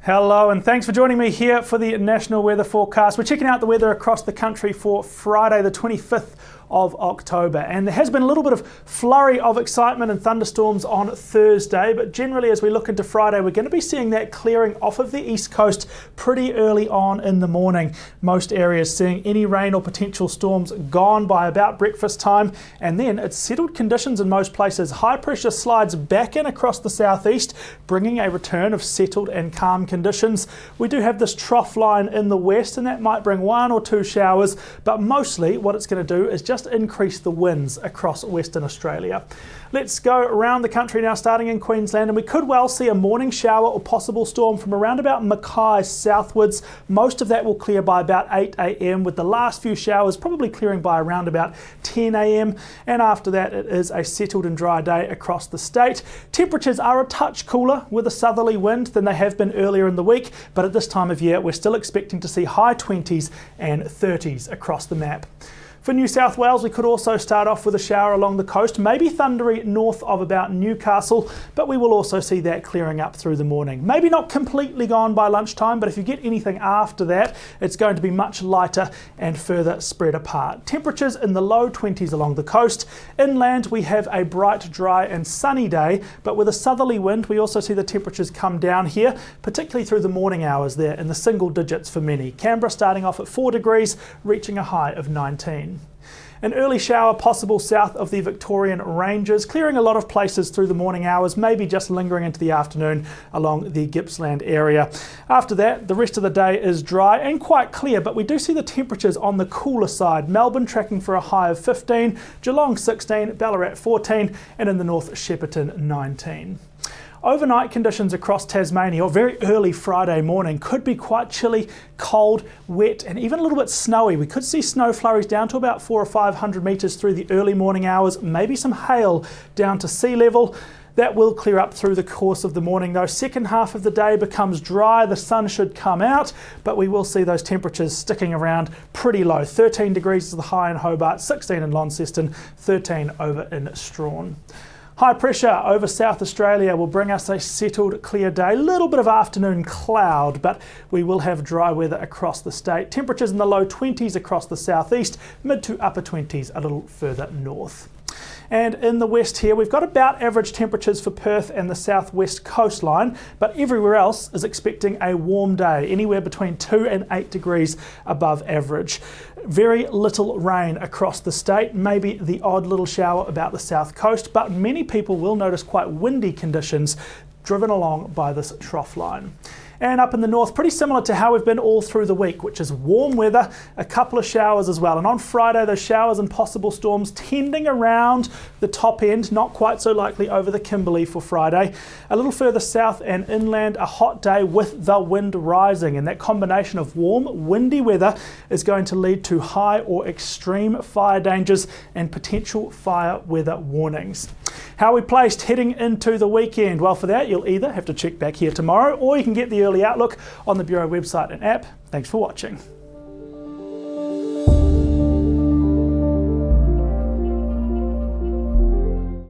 Hello and thanks for joining me here for the National Weather Forecast. We're checking out the weather across the country for Friday the 25th of October, and there has been a little bit of flurry of excitement and thunderstorms on Thursday, but generally as we look into Friday we're going to be seeing that clearing off of the east coast pretty early on in the morning. Most areas seeing any rain or potential storms gone by about breakfast time, and then it's settled conditions in most places. High pressure slides back in across the southeast, bringing a return of settled and calm conditions. We do have this trough line in the west, and that might bring one or two showers, but mostly what it's going to do is just increase the winds across Western Australia. Let's go around the country now, starting in Queensland, and we could well see a morning shower or possible storm from around about Mackay southwards. Most of that will clear by about 8 a.m, with the last few showers probably clearing by around about 10 a.m, and after that it is a settled and dry day across the state. Temperatures are a touch cooler with a southerly wind than they have been earlier in the week, but at this time of year we're still expecting to see high 20s and 30s across the map. For New South Wales, we could also start off with a shower along the coast, maybe thundery north of about Newcastle, but we will also see that clearing up through the morning. Maybe not completely gone by lunchtime, but if you get anything after that, it's going to be much lighter and further spread apart. Temperatures in the low 20s along the coast. Inland, we have a bright, dry and sunny day, but with a southerly wind, we also see the temperatures come down here, particularly through the morning hours there in the single digits for many. Canberra starting off at 4 degrees, reaching a high of 19. An early shower possible south of the Victorian Ranges, clearing a lot of places through the morning hours, maybe just lingering into the afternoon along the Gippsland area. After that, the rest of the day is dry and quite clear, but we do see the temperatures on the cooler side. Melbourne tracking for a high of 15, Geelong 16, Ballarat 14, and in the north Shepparton 19. Overnight conditions across Tasmania, or very early Friday morning, could be quite chilly, cold, wet and even a little bit snowy. We could see snow flurries down to about 400 or 500 metres through the early morning hours, maybe some hail down to sea level. That will clear up through the course of the morning though. Second half of the day becomes dry, the sun should come out, but we will see those temperatures sticking around pretty low. 13 degrees is the high in Hobart, 16 in Launceston, 13 over in Strawn. High pressure over South Australia will bring us a settled, clear day. A little bit of afternoon cloud, but we will have dry weather across the state. Temperatures in the low 20s across the southeast, mid to upper 20s a little further north. And in the west here, we've got about average temperatures for Perth and the southwest coastline, but everywhere else is expecting a warm day, anywhere between 2 and 8 degrees above average. Very little rain across the state, maybe the odd little shower about the south coast, but many people will notice quite windy conditions driven along by this trough line. And up in the north, pretty similar to how we've been all through the week, which is warm weather, a couple of showers as well. And on Friday, those showers and possible storms tending around the top end, not quite so likely over the Kimberley for Friday. A little further south and inland, a hot day with the wind rising. And that combination of warm, windy weather is going to lead to high or extreme fire dangers and potential fire weather warnings. How are we placed heading into the weekend? Well, for that, you'll either have to check back here tomorrow or you can get the early outlook on the Bureau website and app. Thanks for watching.